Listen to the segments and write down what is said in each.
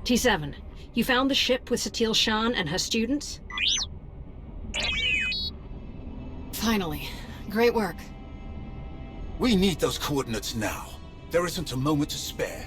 T7, you found the ship with Satil Shan and her students? Finally. Great work. We need those coordinates now. There isn't a moment to spare.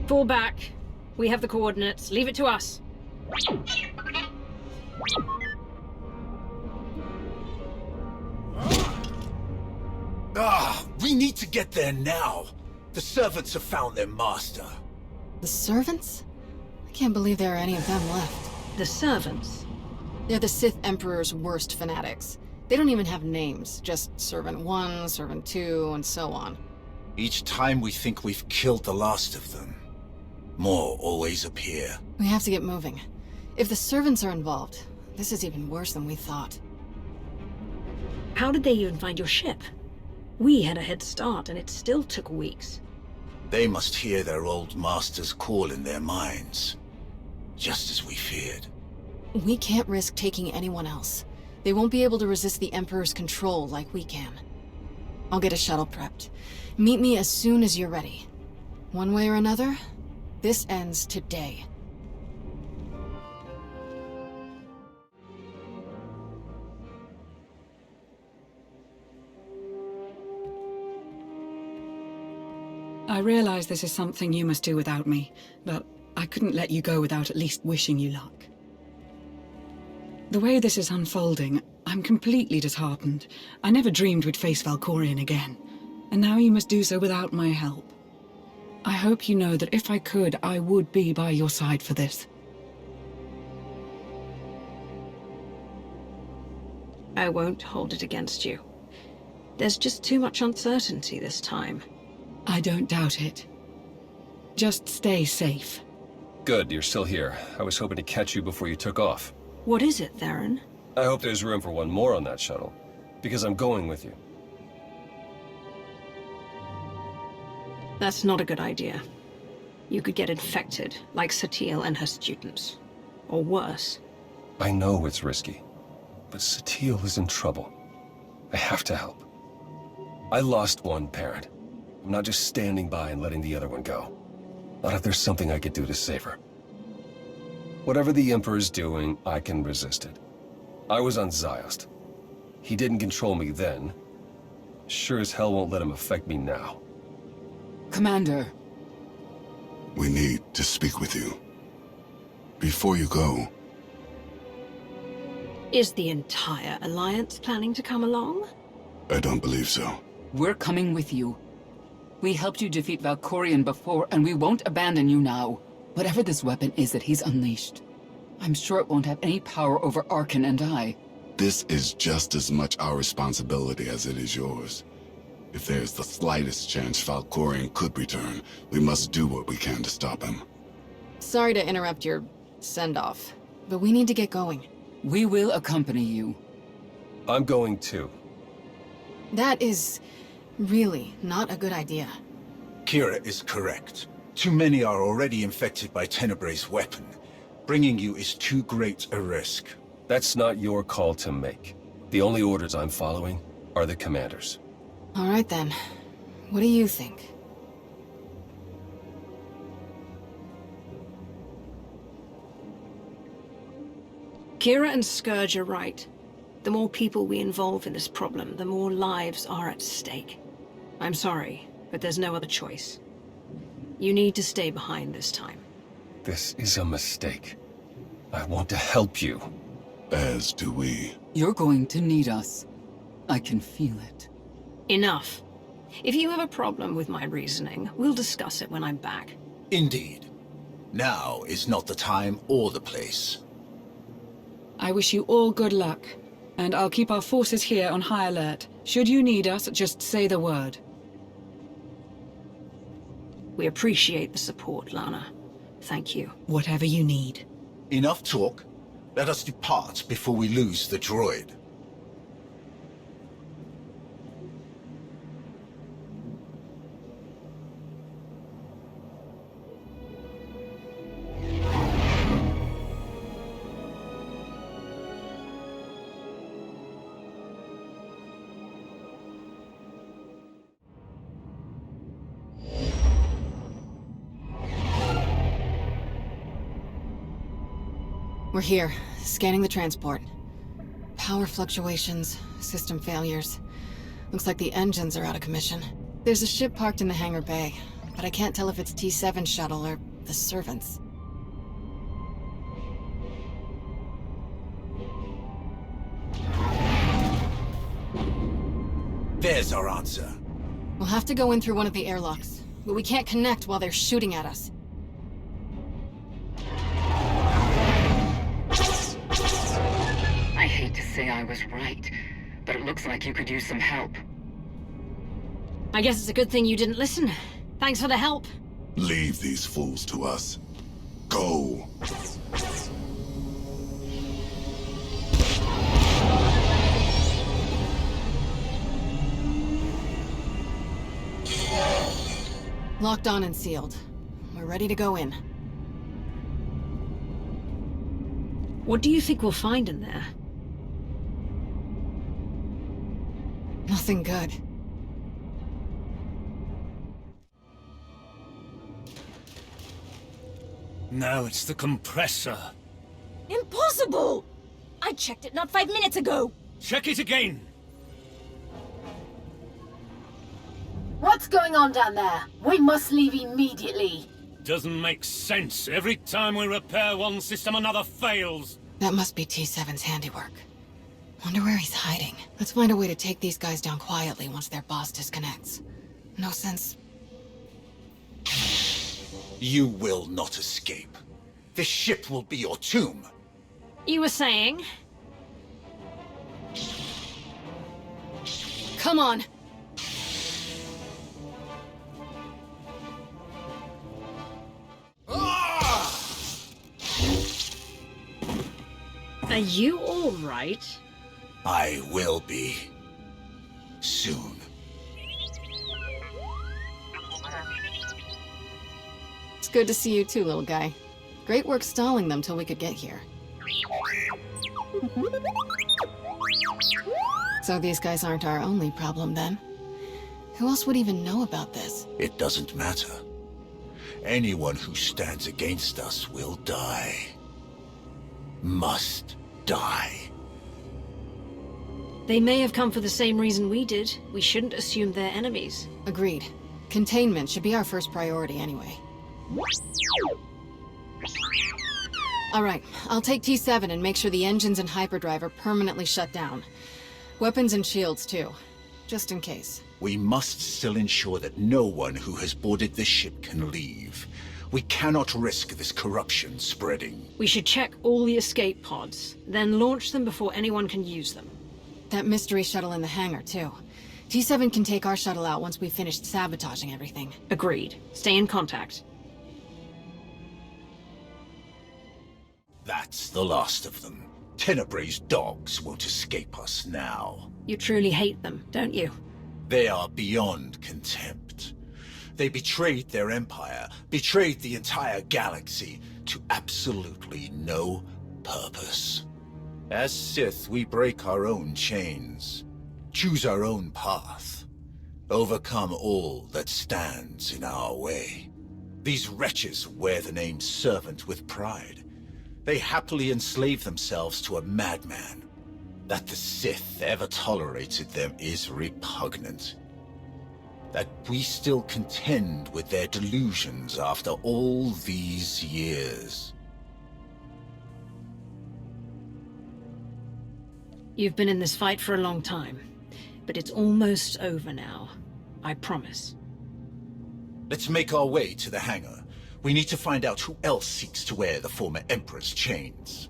Fall back. We have the coordinates. Leave it to us. We need to get there now. The servants have found their master. The servants? I can't believe there are any of them left. The servants? They're the Sith Emperor's worst fanatics. They don't even have names, just Servant 1, Servant 2, and so on. Each time we think we've killed the last of them, more always appear. We have to get moving. If the servants are involved, this is even worse than we thought. How did they even find your ship? We had a head start, and it still took weeks. They must hear their old master's call in their minds, just as we feared. We can't risk taking anyone else. They won't be able to resist the Emperor's control like we can. I'll get a shuttle prepped. Meet me as soon as you're ready. One way or another, this ends today. I realize this is something you must do without me, but I couldn't let you go without at least wishing you luck. The way this is unfolding, I'm completely disheartened. I never dreamed we'd face Valkorion again, and now you must do so without my help. I hope you know that if I could, I would be by your side for this. I won't hold it against you. There's just too much uncertainty this time. I don't doubt it. Just stay safe. Good, you're still here. I was hoping to catch you before you took off. What is it, Theron? I hope there's room for one more on that shuttle, because I'm going with you. That's not a good idea. You could get infected, like Satil and her students. Or worse. I know it's risky, but Satil is in trouble. I have to help. I lost one parent. I'm not just standing by and letting the other one go. Not if there's something I could do to save her. Whatever the Emperor's doing, I can resist it. I was on Ziost. He didn't control me then. Sure as hell won't let him affect me now. Commander. We need to speak with you. Before you go... Is the entire Alliance planning to come along? I don't believe so. We're coming with you. We helped you defeat Valkorion before, and we won't abandon you now. Whatever this weapon is that he's unleashed, I'm sure it won't have any power over Arkan and I. This is just as much our responsibility as it is yours. If there's the slightest chance Valkorion could return, we must do what we can to stop him. Sorry to interrupt your send-off, but we need to get going. We will accompany you. I'm going too. That is really not a good idea. Kira is correct. Too many are already infected by Tenebrae's weapon. Bringing you is too great a risk. That's not your call to make. The only orders I'm following are the commander's. All right then. What do you think? Kira and Scourge are right. The more people we involve in this problem, the more lives are at stake. I'm sorry, but there's no other choice. You need to stay behind this time. This is a mistake. I want to help you. As do we. You're going to need us. I can feel it. Enough. If you have a problem with my reasoning, we'll discuss it when I'm back. Indeed. Now is not the time or the place. I wish you all good luck, and I'll keep our forces here on high alert. Should you need us, just say the word. We appreciate the support, Lana. Thank you. Whatever you need. Enough talk. Let us depart before we lose the droid. We're here, scanning the transport. Power fluctuations, system failures. Looks like the engines are out of commission. There's a ship parked in the hangar bay, but I can't tell if it's T7 shuttle or the servants. There's our answer. We'll have to go in through one of the airlocks, but we can't connect while they're shooting at us. I hate to say I was right, but it looks like you could use some help. I guess it's a good thing you didn't listen. Thanks for the help. Leave these fools to us. Go. Locked on and sealed. We're ready to go in. What do you think we'll find in there? Nothing good. Now it's the compressor. Impossible! I checked it not 5 minutes ago. Check it again. What's going on down there? We must leave immediately. Doesn't make sense. Every time we repair one system, another fails. That must be T7's handiwork. Wonder where he's hiding. Let's find a way to take these guys down quietly once their boss disconnects. No sense. You will not escape. This ship will be your tomb. You were saying? Come on! Are you all right? I will be. Soon. It's good to see you too, little guy. Great work stalling them till we could get here. So these guys aren't our only problem then? Who else would even know about this? It doesn't matter. Anyone who stands against us will die. Must die. They may have come for the same reason we did. We shouldn't assume they're enemies. Agreed. Containment should be our first priority anyway. Alright, I'll take T7 and make sure the engines and hyperdrive are permanently shut down. Weapons and shields too, just in case. We must still ensure that no one who has boarded this ship can leave. We cannot risk this corruption spreading. We should check all the escape pods, then launch them before anyone can use them. That mystery shuttle in the hangar too. T7 can take our shuttle out once we've finished sabotaging everything. Agreed. Stay in contact. That's the last of them. Tenebrae's dogs won't escape us now. You truly hate them, don't you? They are beyond contempt. They betrayed their empire, betrayed the entire galaxy, to absolutely no purpose. As Sith, we break our own chains, choose our own path, overcome all that stands in our way. These wretches wear the name Servant with pride. They happily enslave themselves to a madman. That the Sith ever tolerated them is repugnant. That we still contend with their delusions after all these years. You've been in this fight for a long time, but it's almost over now. I promise. Let's make our way to the hangar. We need to find out who else seeks to wear the former Emperor's chains.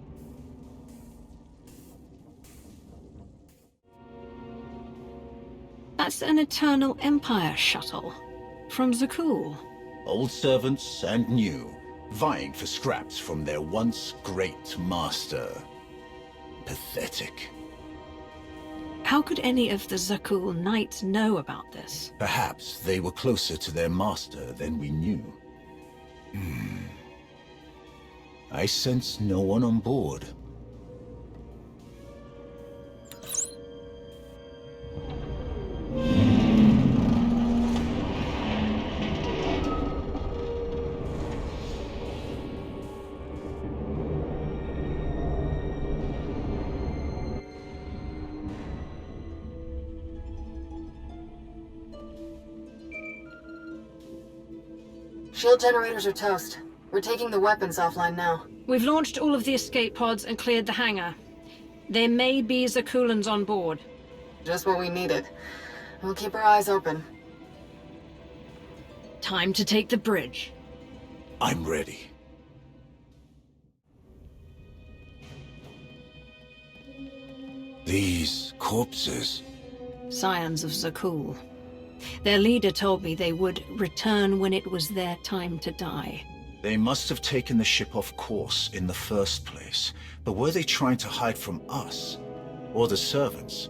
That's an Eternal Empire shuttle. From Zakul. Old servants and new, vying for scraps from their once great master. pathetic. How could any of the Zakul Knights know about this? Perhaps they were closer to their master than we knew. I sense no one on board. Shield generators are toast. We're taking the weapons offline now. We've launched all of the escape pods and cleared the hangar. There may be Zakulans on board. Just what we needed. We'll keep our eyes open. Time to take the bridge. I'm ready. These corpses... Scions of Zakul. Their leader told me they would return when it was their time to die. They must have taken the ship off course in the first place. But were they trying to hide from us? Or the servants?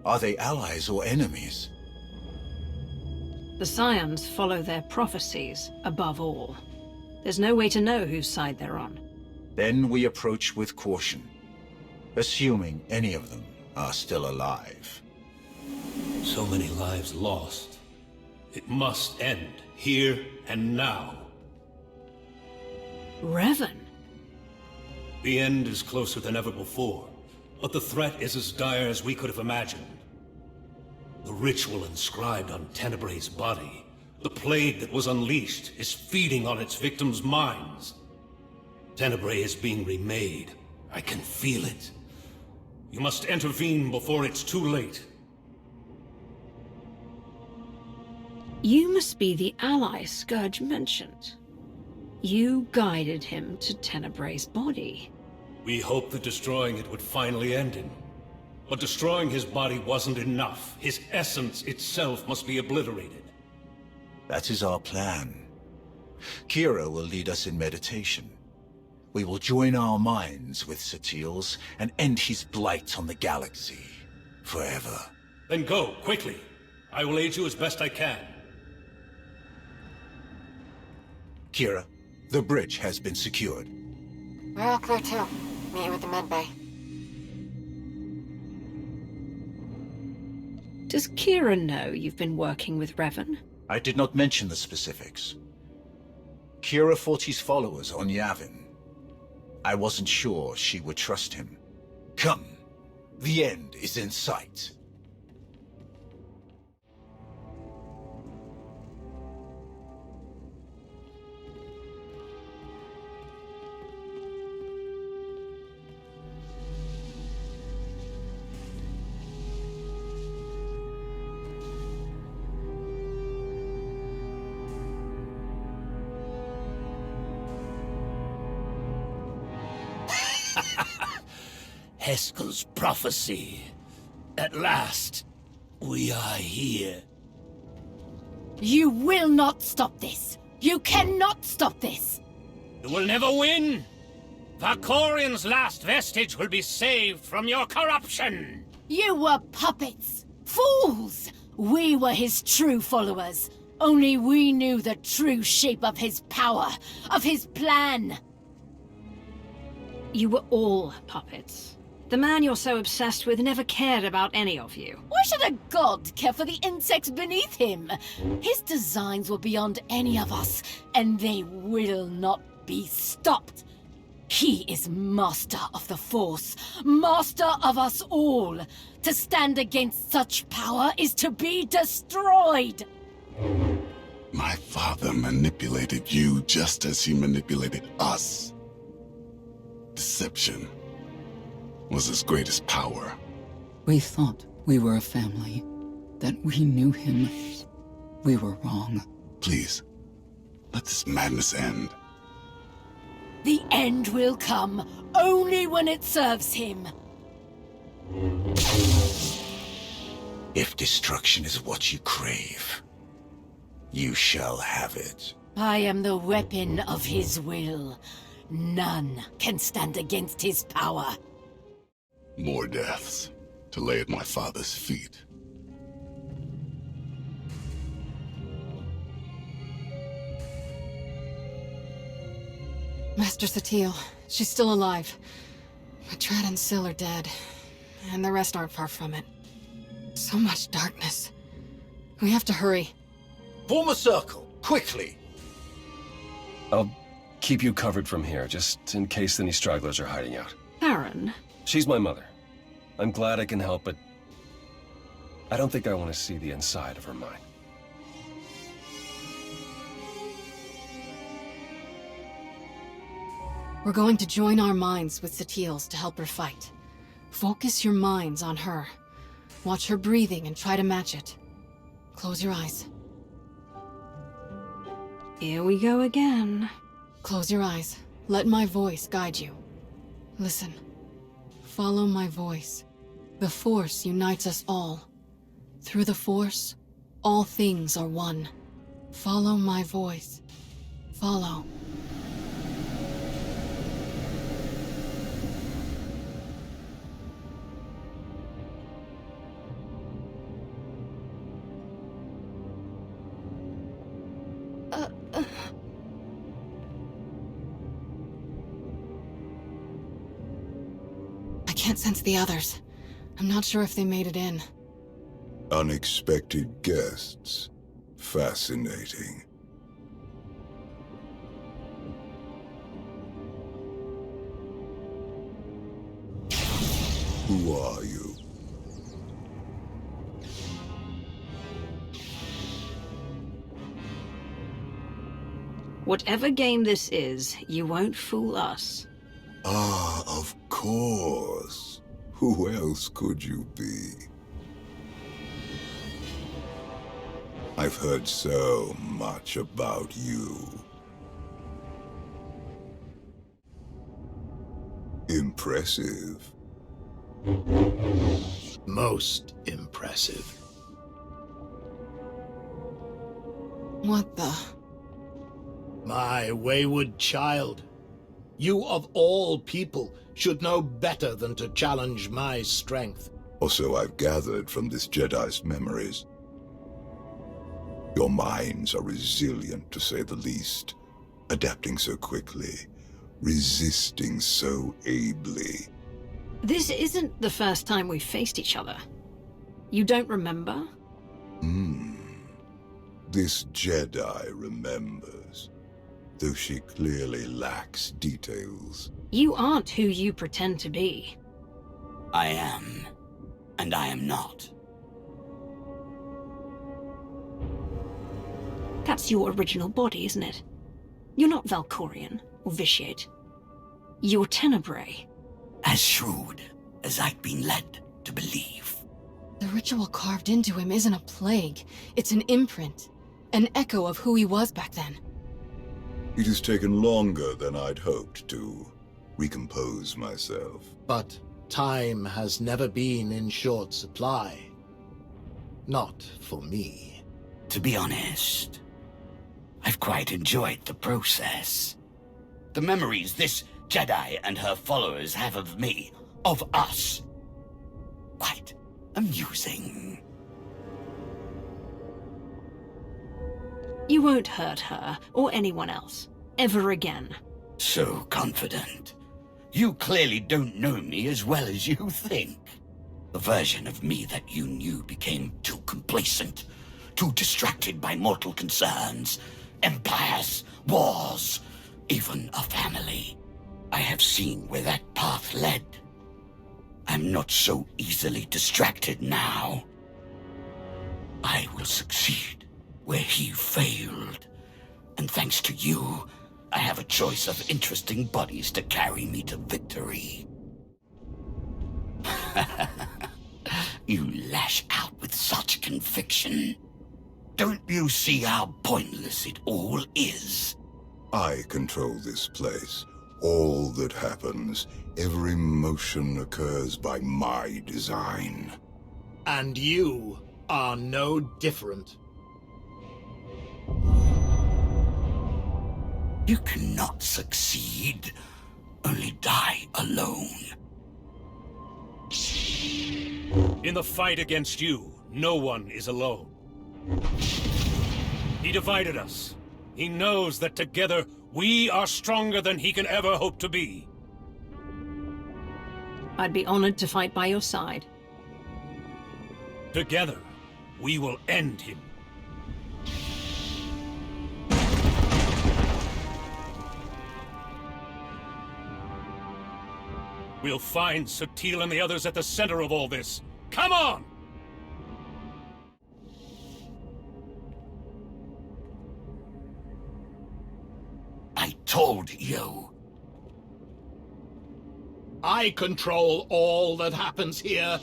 Are they allies or enemies? The Scions follow their prophecies, above all. There's no way to know whose side they're on. Then we approach with caution, assuming any of them are still alive. So many lives lost. It must end, here and now. Revan? The end is closer than ever before, but the threat is as dire as we could have imagined. The ritual inscribed on Tenebrae's body, the plague that was unleashed, is feeding on its victims' minds. Tenebrae is being remade. I can feel it. You must intervene before it's too late. You must be the ally Scourge mentioned. You guided him to Tenebrae's body. We hoped that destroying it would finally end him. But destroying his body wasn't enough. His essence itself must be obliterated. That is our plan. Kira will lead us in meditation. We will join our minds with Sathiel's and end his blight on the galaxy. Forever. Then go, quickly. I will aid you as best I can. Kira, the bridge has been secured. We're all clear too. Meet you at the med bay. Does Kira know you've been working with Revan? I did not mention the specifics. Kira fought his followers on Yavin. I wasn't sure she would trust him. Come, the end is in sight. Heskel's prophecy. At last, we are here. You will not stop this. You cannot stop this. You will never win. Valkorian's last vestige will be saved from your corruption. You were puppets. Fools. We were his true followers. Only we knew the true shape of his power, of his plan. You were all puppets. The man you're so obsessed with never cared about any of you. Why should a god care for the insects beneath him? His designs were beyond any of us, and they will not be stopped. He is master of the Force, master of us all. To stand against such power is to be destroyed. My father manipulated you just as he manipulated us. Deception was his greatest power. We thought we were a family, that we knew him. We were wrong. Please, let this madness end. The end will come only when it serves him. If destruction is what you crave, you shall have it. I am the weapon of his will. None can stand against his power. More deaths to lay at my father's feet. Master Satele, she's still alive. But Trad and Syl are dead, and the rest aren't far from it. So much darkness. We have to hurry. Form a circle, quickly! I'll keep you covered from here, just in case any stragglers are hiding out. Baron, She's my mother. I'm glad I can help, but I don't think I want to see the inside of her mind. We're going to join our minds with Satele's to help her fight. Focus your minds on her. Watch her breathing and try to match it. Close your eyes. here we go again. Close your eyes. Let my voice guide you. Listen. Follow my voice. The Force unites us all. Through the Force, all things are one. Follow my voice. Follow. I can't sense the others. I'm not sure if they made it in. Unexpected guests. Fascinating. Who are you? Whatever game this is, you won't fool us. Ah, of course. Who else could you be? I've heard so much about you. Impressive. Most impressive. What the? My wayward child. You of all people should know better than to challenge my strength. Also, I've gathered from this Jedi's memories. Your minds are resilient, to say the least. Adapting so quickly. Resisting so ably. This isn't the first time we've faced each other. You don't remember? This Jedi remembers, though she clearly lacks details. You aren't who you pretend to be. I am, and I am not. That's your original body, isn't it? You're not Valkorian or Vitiate. You're Tenebrae. As shrewd as I've been led to believe. The ritual carved into him isn't a plague. It's an imprint. An echo of who he was back then. It has taken longer than I'd hoped to recompose myself. But time has never been in short supply. Not for me. To be honest, I've quite enjoyed the process. The memories this Jedi and her followers have of me, of us. Quite amusing. You won't hurt her or anyone else. Ever again. So confident. You clearly don't know me as well as you think. The version of me that you knew became too complacent, too distracted by mortal concerns, empires, wars, even a family. I have seen where that path led. I'm not so easily distracted now. I will succeed where he failed. And thanks to you, I have a choice of interesting bodies to carry me to victory. You lash out with such conviction. Don't you see how pointless it all is? I control this place. All that happens, every motion occurs by my design. And you are no different. You cannot succeed, only die alone. In the fight against you, no one is alone. He divided us. He knows that together, we are stronger than he can ever hope to be. I'd be honored to fight by your side. Together, we will end him. We'll find Satele and the others at the center of all this. Come on! I told you. I control all that happens here.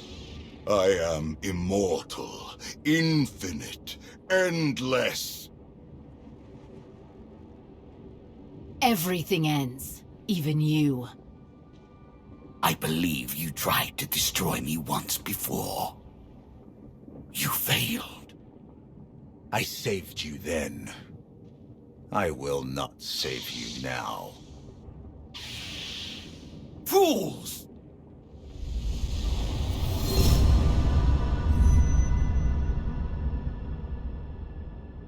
I am immortal, infinite, endless. Everything ends. Even you. I believe you tried to destroy me once before. You failed. I saved you then. I will not save you now. Fools!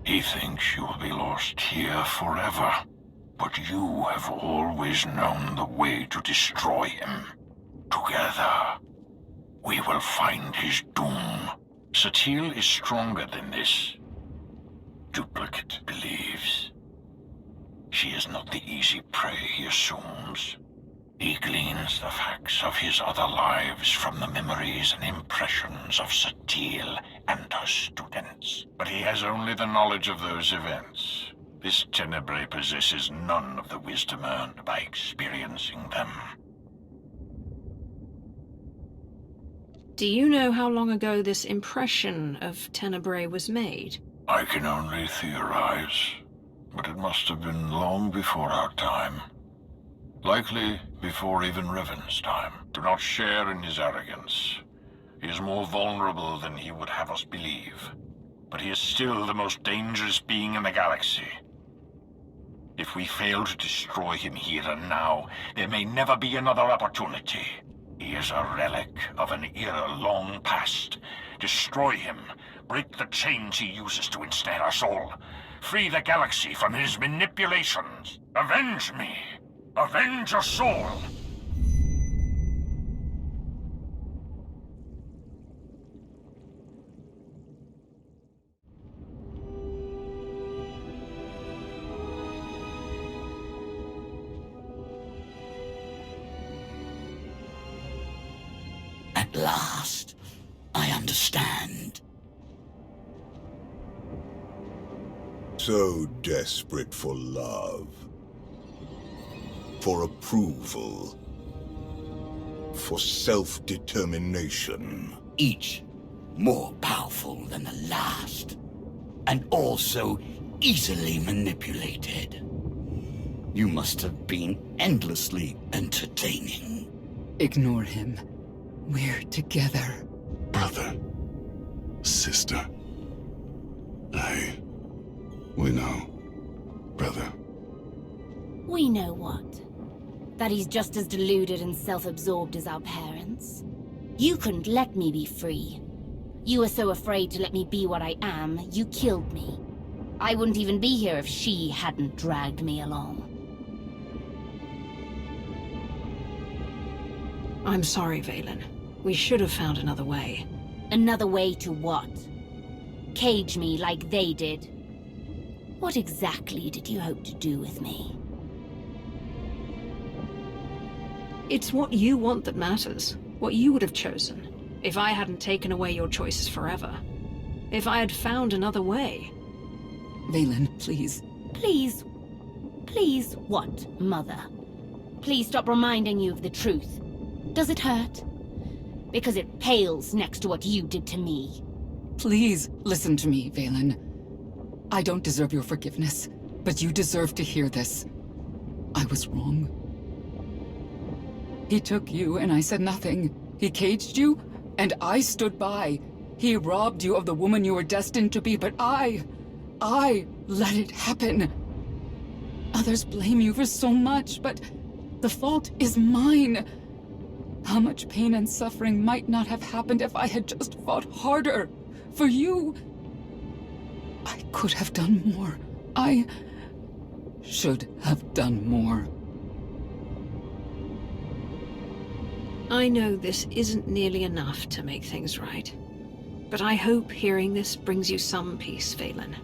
He thinks you'll be lost here forever, but you have always known the way to destroy him. Together, we will find his doom. Satele is stronger than this. Duplicate believes. She is not the easy prey he assumes. He gleans the facts of his other lives from the memories and impressions of Satele and her students. But he has only the knowledge of those events. This Tenebrae possesses none of the wisdom earned by experiencing them. Do you know how long ago this impression of Tenebrae was made? I can only theorize, but it must have been long before our time. Likely before even Revan's time. Do not share in his arrogance. He is more vulnerable than he would have us believe. But he is still the most dangerous being in the galaxy. If we fail to destroy him here and now, there may never be another opportunity. He is a relic of an era long past. Destroy him. Break the chains he uses to ensnare us all. Free the galaxy from his manipulations. Avenge me. Avenge us all. At last, I understand. So desperate for love. For approval. For self-determination. Each more powerful than the last. And also easily manipulated. You must have been endlessly entertaining. Ignore him. We're together. Brother. Sister. We know. Brother. We know what? That he's just as deluded and self-absorbed as our parents. You couldn't let me be free. You were so afraid to let me be what I am, you killed me. I wouldn't even be here if she hadn't dragged me along. I'm sorry, Vaylin. We should have found another way. Another way to what? Cage me like they did? What exactly did you hope to do with me? It's what you want that matters. What you would have chosen. If I hadn't taken away your choices forever. If I had found another way. Vaylin, please. Please? Please what, Mother? Please stop reminding you of the truth. Does it hurt? Because it pales next to what you did to me. Please listen to me, Vaylin. I don't deserve your forgiveness, but you deserve to hear this. I was wrong. He took you and I said nothing. He caged you and I stood by. He robbed you of the woman you were destined to be, but I let it happen. Others blame you for so much, but the fault is mine. How much pain and suffering might not have happened if I had just fought harder. For you. I could have done more. I should have done more. I know this isn't nearly enough to make things right, but I hope hearing this brings you some peace, Vaylin.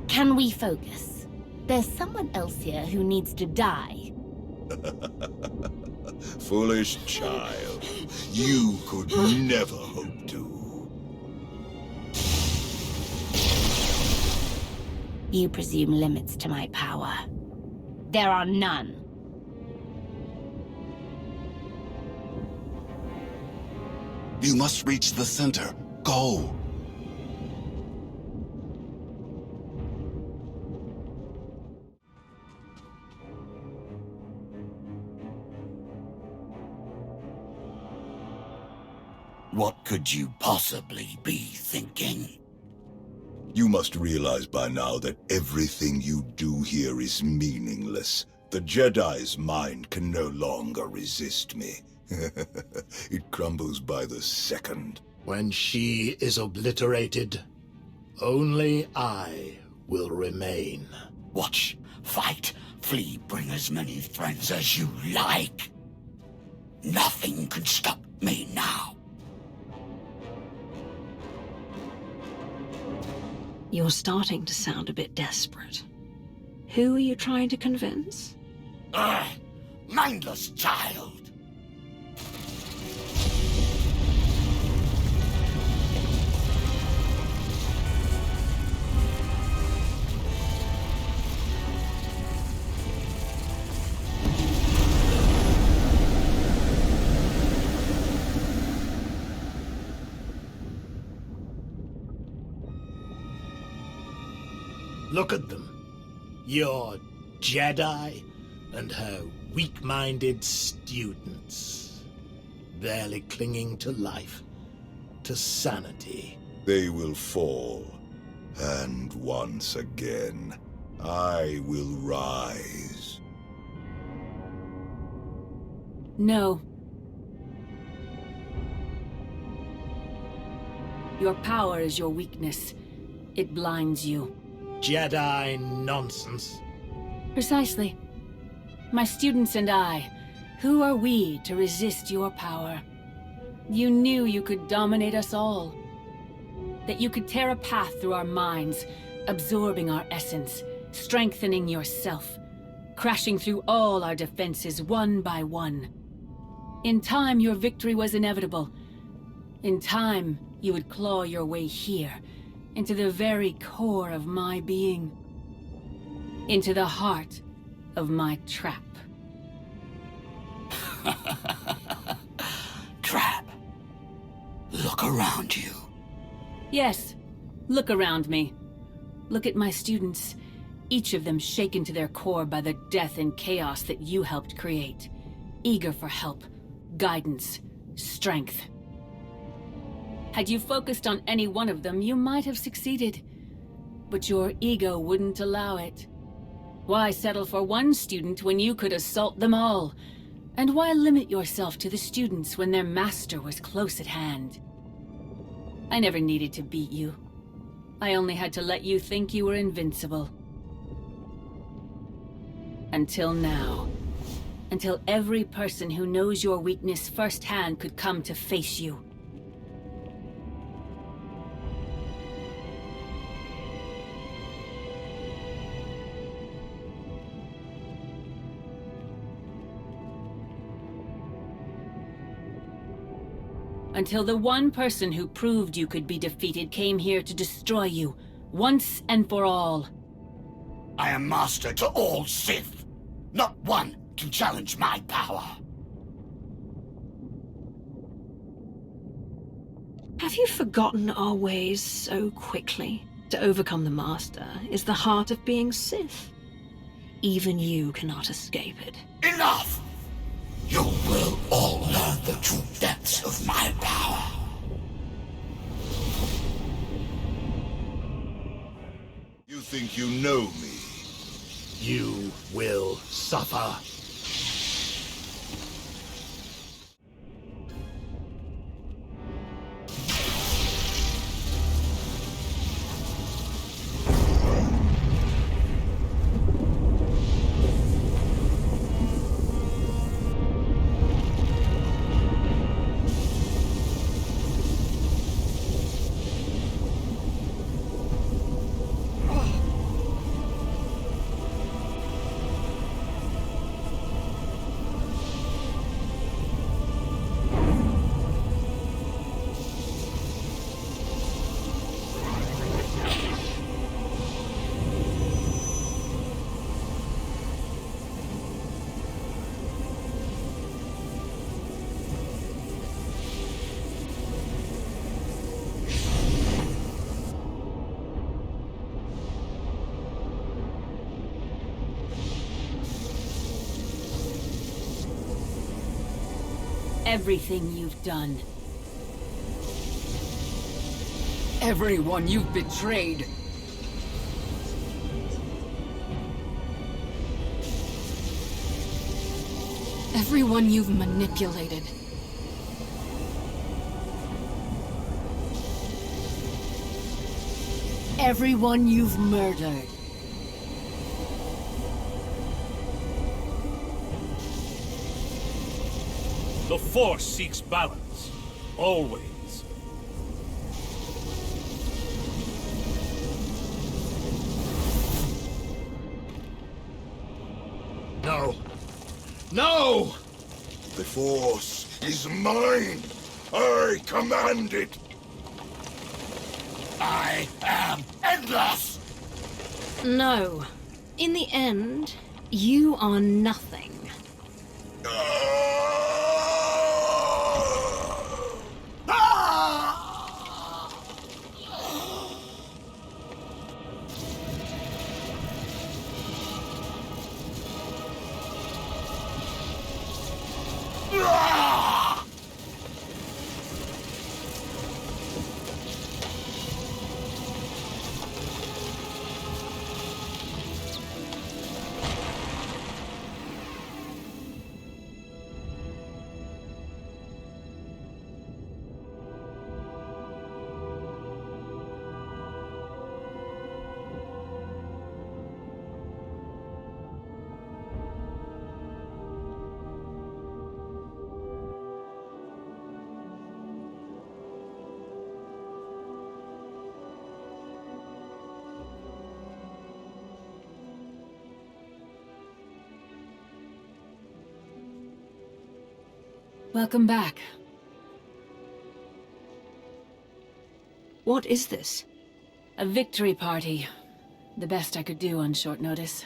Can we focus? There's someone else here who needs to die. Foolish child. You could never hope to. You presume limits to my power. There are none. You must reach the center. Go. What could you possibly be thinking? You must realize by now that everything you do here is meaningless. The Jedi's mind can no longer resist me. It crumbles by the second. When she is obliterated, only I will remain. Watch, fight, flee, bring as many friends as you like. Nothing can stop me now. You're starting to sound a bit desperate. Who are you trying to convince? Mindless child. Look at them. Your Jedi and her weak-minded students. Barely clinging to life, to sanity. They will fall. And once again, I will rise. No. Your power is your weakness. It blinds you. Jedi nonsense. Precisely. My students and I, who are we to resist your power? You knew you could dominate us all. That you could tear a path through our minds, absorbing our essence, strengthening yourself, crashing through all our defenses one by one. In time, your victory was inevitable. In time, you would claw your way here, into the very core of my being. Into the heart of my trap. Trap. Look around you. Yes, look around me. Look at my students, each of them shaken to their core by the death and chaos that you helped create. Eager for help, guidance, strength. Had you focused on any one of them, you might have succeeded. But your ego wouldn't allow it. Why settle for one student when you could assault them all? And why limit yourself to the students when their master was close at hand? I never needed to beat you. I only had to let you think you were invincible. Until now. Until every person who knows your weakness firsthand could come to face you. Until the one person who proved you could be defeated came here to destroy you, once and for all. I am master to all Sith. Not one can challenge my power. Have you forgotten our ways so quickly? To overcome the Master is the heart of being Sith. Even you cannot escape it. Enough! You will all learn the true depths of my power. You think you know me? You will suffer. everything you've done. Everyone you've betrayed. Everyone you've manipulated. Everyone you've murdered. The Force seeks balance. Always. No. No! The Force is mine. I command it. I am endless! No. In the end, you are nothing. Welcome back. What is this? A victory party. The best I could do on short notice.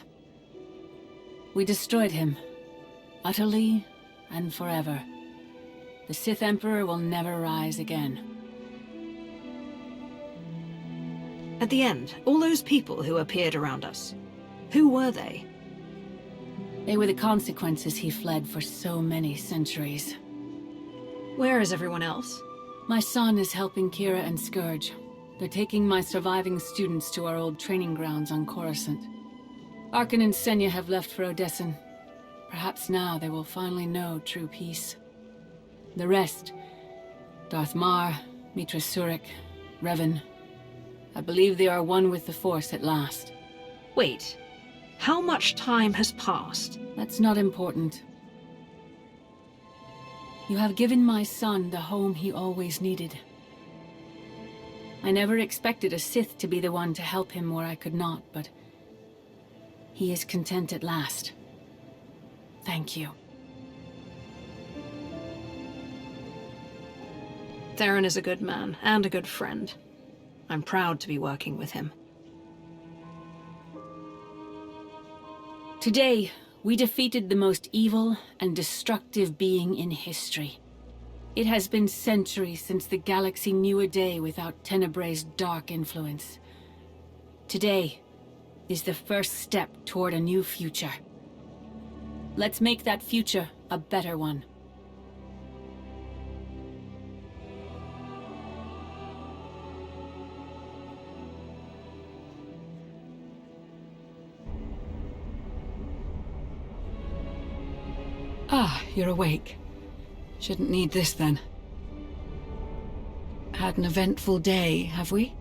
We destroyed him. Utterly and forever. The Sith Emperor will never rise again. At the end, all those people who appeared around us. Who were they? They were the consequences he fled for so many centuries. Where is everyone else? My son is helping Kira and Scourge. They're taking my surviving students to our old training grounds on Coruscant. Arkan and Senya have left for Odessen. Perhaps now they will finally know true peace. The rest, Darth Mar, Mitra Surik, Revan, I believe they are one with the Force at last. Wait, how much time has passed? That's not important. You have given my son the home he always needed. I never expected a Sith to be the one to help him where I could not, but he is content at last. Thank you. Theron is a good man, and a good friend. I'm proud to be working with him. Today, we defeated the most evil and destructive being in history. It has been centuries since the galaxy knew a day without Tenebrae's dark influence. Today is the first step toward a new future. Let's make that future a better one. Ah, you're awake. Shouldn't need this then. Had an eventful day, have we?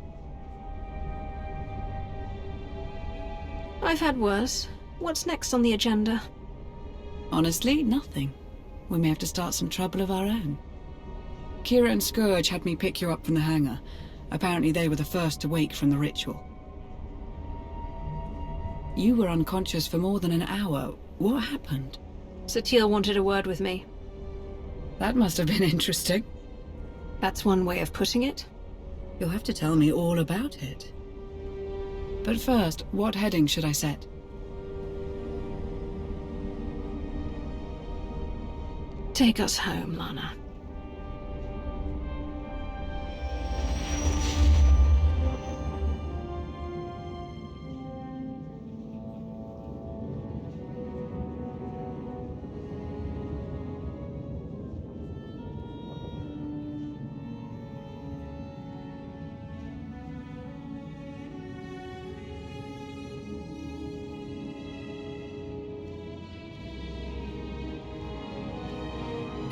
I've had worse. What's next on the agenda? Honestly, nothing. We may have to start some trouble of our own. Kira and Scourge had me pick you up from the hangar. Apparently they were the first to wake from the ritual. You were unconscious for more than an hour. What happened? Satele wanted a word with me. That must have been interesting. That's one way of putting it. You'll have to tell me all about it. But first, what heading should I set? Take us home, Lana.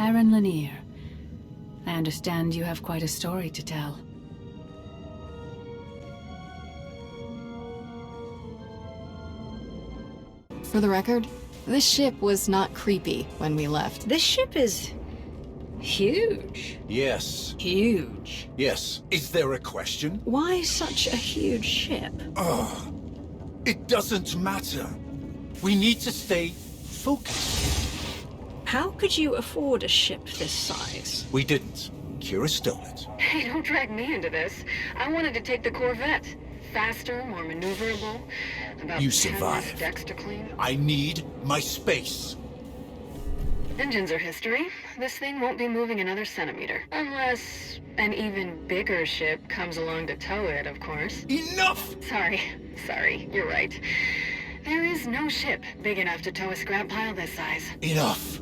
Baron Lanier. I understand you have quite a story to tell. For the record, this ship was not creepy when we left. This ship is... huge. Yes. Huge. Yes. Is there a question? Why such a huge ship? It doesn't matter. We need to stay focused. How could you afford a ship this size? We didn't. Kira stole it. Hey, don't drag me into this. I wanted to take the Corvette. Faster, more maneuverable. About You 10 less survived. decks to clean. I need my space. Engines are history. This thing won't be moving another centimeter. Unless an even bigger ship comes along to tow it, of course. Enough! Sorry, you're right. There is no ship big enough to tow a scrap pile this size. Enough!